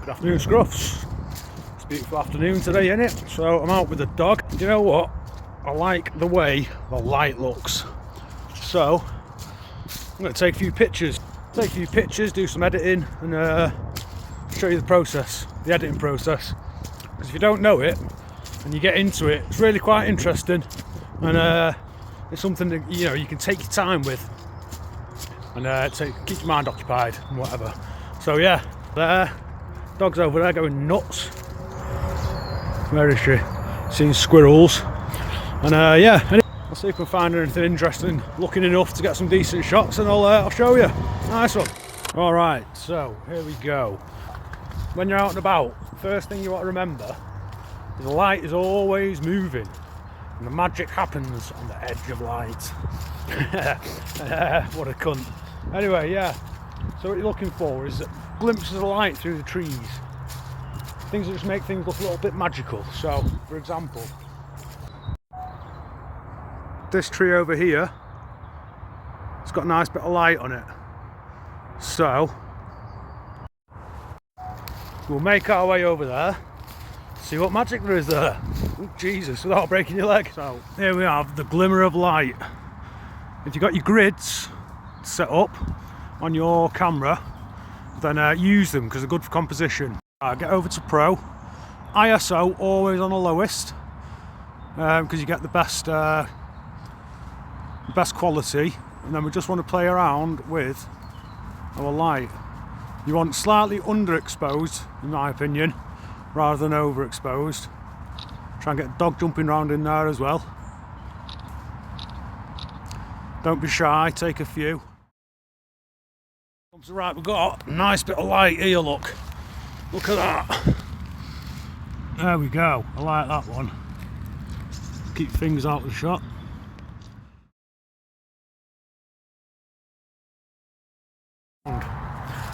Good afternoon, Scruffs. It's a beautiful afternoon today, isn't it? So I'm out with the dog. Do you know what? I like the way the light looks. So I'm going to take a few pictures. Do some editing, and show you the process, the editing process. Because if you don't know it and you get into it, it's really quite interesting, and it's something that you can take your time with, and keep your mind occupied and whatever. So yeah, there. Dog's over there going nuts. Where is she? Seeing squirrels. And yeah, I'll see if I can find anything interesting looking enough to get some decent shots, and I'll show you. Nice one. Alright, so here we go. When you're out and about, first thing you want to remember is the light is always moving, and the magic happens on the edge of light. What a cunt. Anyway, yeah, so what you're looking for is glimpses of light through the trees, things that just make things look a little bit magical. So for example, this tree over here, it's got a nice bit of light on it, so we'll make our way over there, see what magic there is there. Oh, Jesus, without breaking your leg. So here we have the glimmer of light. If you've got your grids set up on your camera, then use them because they're good for composition. Get over to Pro. ISO always on the lowest, because you get the best quality. And then we just want to play around with our light. You want slightly underexposed, in my opinion, rather than overexposed. Try and get a dog jumping around in there as well. Don't be shy, take a few. Right, we've got a nice bit of light here, look at that. There we go, I like that one. Keep things out of the shot.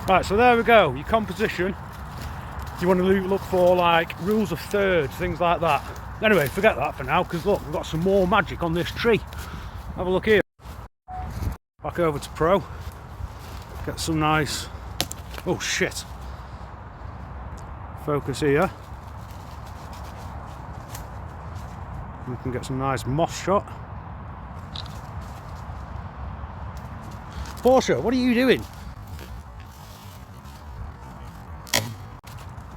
Right, so there we go, your composition. You want to look for like rules of thirds, things like that. Anyway, forget that for now, because look, we've got some more magic on this tree. Have a look here. Back over to Pro. Get some nice, oh shit, focus here. We can get some nice moss shot. Porsche, what are you doing?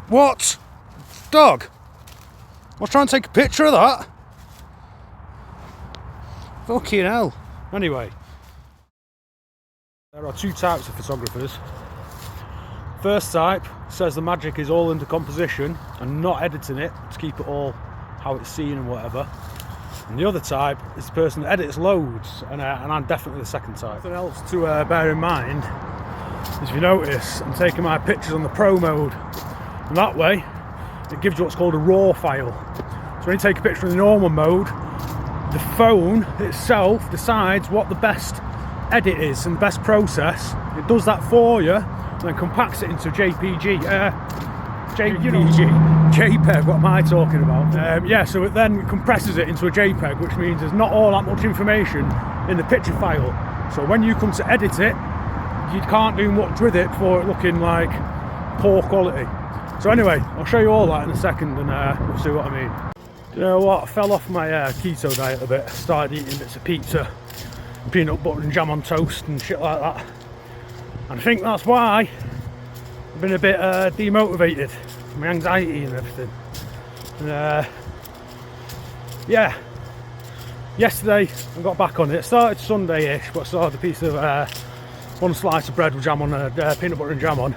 What? Dog? I was trying to take a picture of that. Fucking hell. Anyway. There are two types of photographers. First type says the magic is all into composition and not editing it to keep it all how it's seen and whatever. And the other type is the person that edits loads, and I'm definitely the second type. Something else to bear in mind is, if you notice, I'm taking my pictures on the Pro mode, and that way it gives you what's called a raw file. So when you take a picture in the normal mode, the phone itself decides what the best edit is and best process. It does that for you and then compacts it into JPG. JPEG, what am I talking about? Yeah, so it then compresses it into a JPEG, which means there's not all that much information in the picture file. So when you come to edit it, you can't do much with it for it looking like poor quality. So anyway, I'll show you all that in a second, and you'll see what I mean. You know what, I fell off my keto diet a bit. Started eating bits of pizza, peanut butter and jam on toast and shit like that, and I think that's why I've been a bit demotivated, my anxiety and everything. And yeah, yesterday I got back on it. It started Sunday-ish, but I started a piece of one slice of bread with jam on, peanut butter and jam on,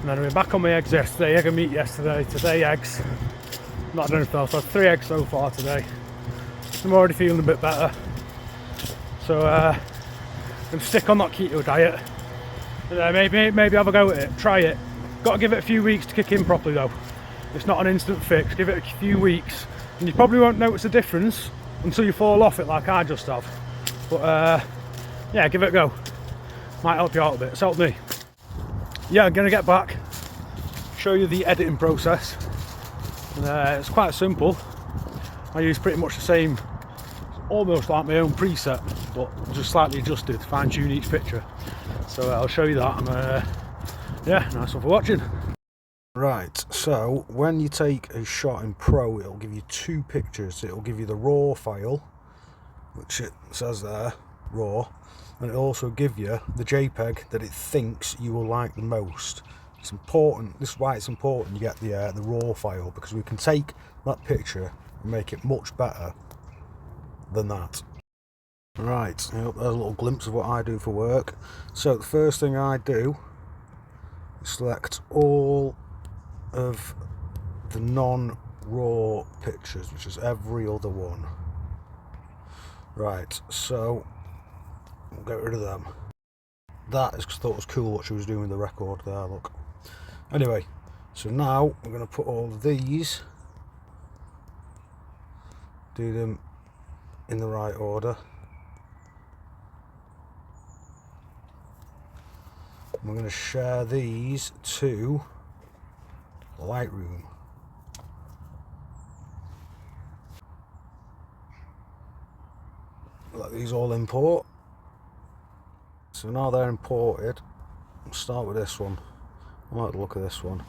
and then I went back on my eggs yesterday, egg and meat yesterday, today eggs. I don't know if I've had 3 eggs so far today. I'm already feeling a bit better. So I'm going to stick on that keto diet, and maybe have a go at it, try it. Got to give it a few weeks to kick in properly though. It's not an instant fix. Give it a few weeks and you probably won't notice a difference until you fall off it like I just have. But yeah, give it a go. Might help you out a bit. It's helped me. Yeah, I'm going to get back, show you the editing process. And, it's quite simple. I use pretty much the same, almost like my own preset, but just slightly adjusted, fine tune each picture. So I'll show you that, and yeah, nice one for watching. Right, so when you take a shot in Pro, it'll give you two pictures. It'll give you the RAW file, which it says there, RAW, and it'll also give you the JPEG that it thinks you will like the most. It's important, this is why it's important you get the RAW file, because we can take that picture and make it much better than that. Right, there's a little glimpse of what I do for work. So the first thing I do is select all of the non-RAW pictures, which is every other one. Right, so we'll get rid of them. That is, 'cause I thought it was cool what she was doing with the record there, look. Anyway, so now we're going to put all of these, do them in the right order. We're going to share these to Lightroom. Let these all import. So now they're imported, we'll start with this one. I like the look of this one.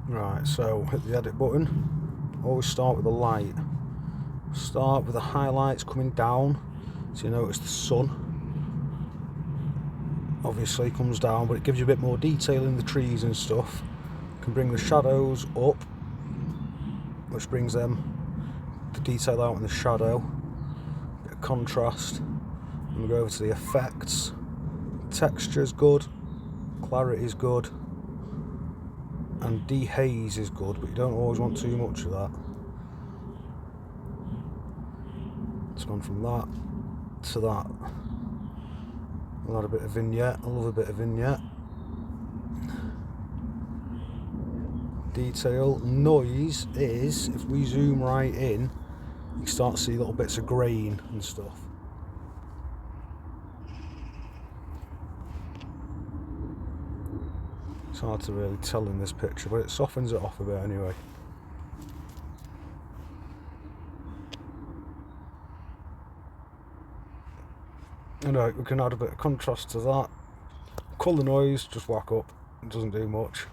Right, so hit the edit button. Always start with the light. Start with the highlights coming down, so you notice the sun obviously comes down, but it gives you a bit more detail in the trees and stuff. You can bring the shadows up, which brings them the detail out in the shadow, bit of contrast. And we go over to the effects. Texture is good, clarity is good, and dehaze is good, but you don't always want too much of that. It's gone from that to that. I'll add a bit of vignette. I love a bit of vignette. Detail. Noise is, if we zoom right in, you start to see little bits of grain and stuff. It's hard to really tell in this picture, but it softens it off a bit anyway. Anyway, we can add a bit of contrast to that. Colour noise, just whack up, it doesn't do much.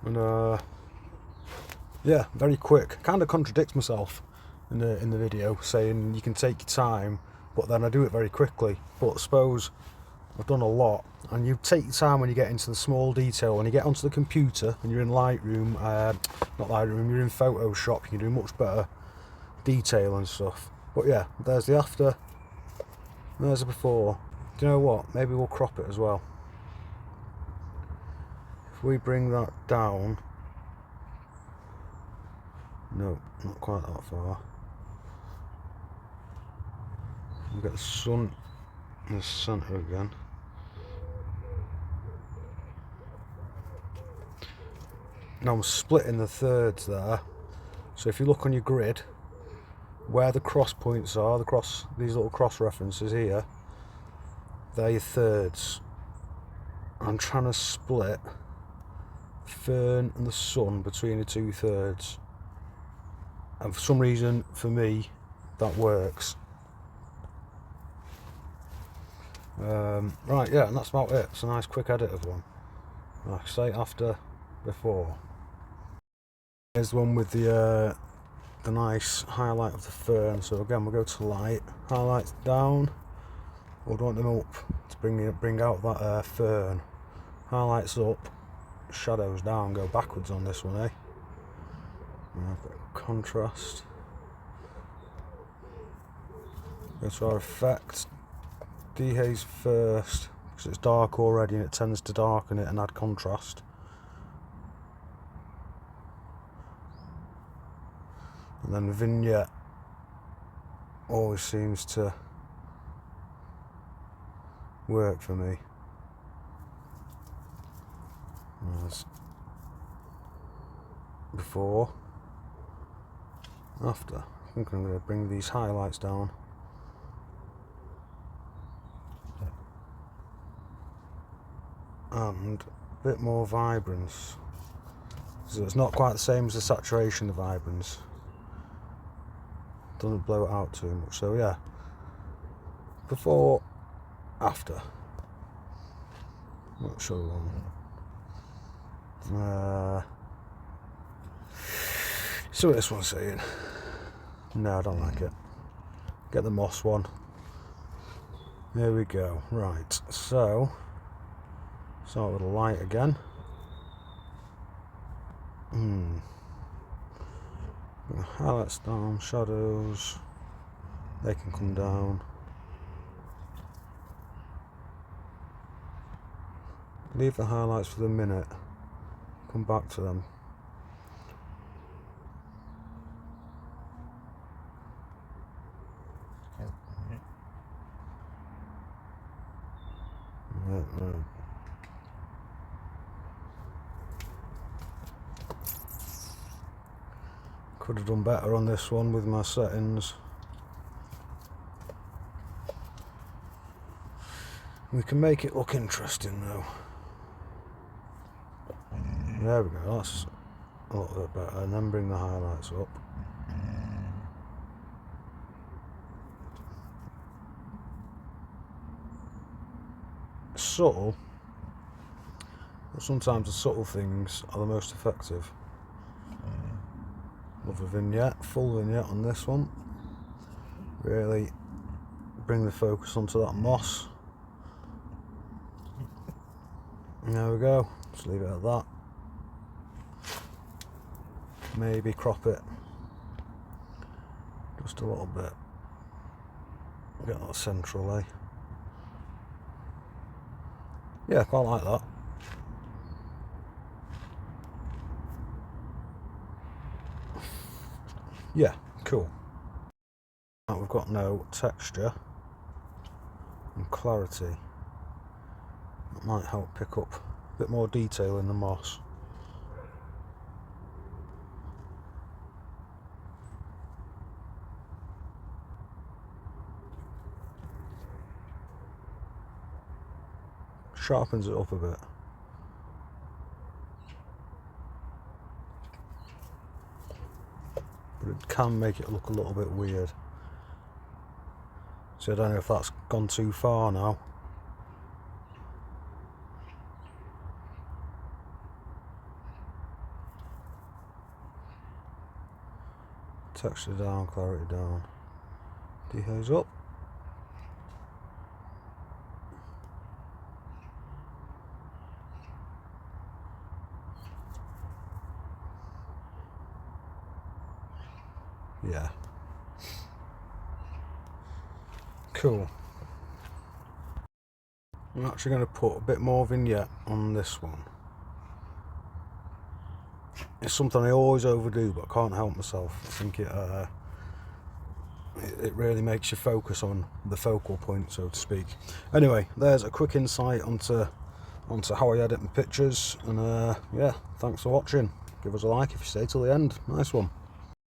And yeah, very quick. Kind of contradicts myself in the video, saying you can take your time, but then I do it very quickly. But I suppose I've done a lot, and you take your time when you get into the small detail. When you get onto the computer and you're in Lightroom, not Lightroom, you're in Photoshop, you can do much better detail and stuff. But yeah, there's the after, there's the before. Do you know what? Maybe we'll crop it as well. If we bring that down, no, not quite that far. We get the sun in the centre again. Now I'm splitting the thirds there. So if you look on your grid, where the cross points are, these little cross references here, they're your thirds. I'm trying to split fern and the sun between the two thirds, and for some reason, for me, that works. Right, yeah, and that's about it. It's a nice quick edit of one. Like I say, after, before. Here's the one with the nice highlight of the fern. So again, we'll go to light, highlights down. We'll want them up to bring out that fern. Highlights up, shadows down. Go backwards on this one, eh? A bit of contrast. Go to our effects. Dehaze first, because it's dark already and it tends to darken it and add contrast. And then vignette always seems to work for me. There's before, after. I think I'm going to bring these highlights down. And a bit more vibrance. So it's not quite the same as the saturation of vibrance. Doesn't blow it out too much. So yeah, before, after. Not sure one. see what this one's saying. No, I don't like it. Get the moss one. There we go. Right, so start with the light again. Highlights down, shadows, they can come down. Leave the highlights for the minute, come back to them. Right. Could have done better on this one with my settings. We can make it look interesting though. There we go, that's a little bit better, and then bring the highlights up. Subtle, but sometimes the subtle things are the most effective. Love a vignette, full vignette on this one. Really bring the focus onto that moss. And there we go, just leave it at that. Maybe crop it just a little bit. Get that central, eh? Yeah, quite like that. Yeah, cool. Now we've got no texture and clarity. That might help pick up a bit more detail in the moss. Sharpens it up a bit. But it can make it look a little bit weird. So I don't know if that's gone too far now. Texture down, clarity down. Dehaze up. Yeah. Cool. I'm actually going to put a bit more vignette on this one. It's something I always overdo, but I can't help myself. I think it really makes you focus on the focal point, so to speak. Anyway, there's a quick insight onto how I edit my pictures, and yeah, thanks for watching. Give us a like if you stay till the end. Nice one.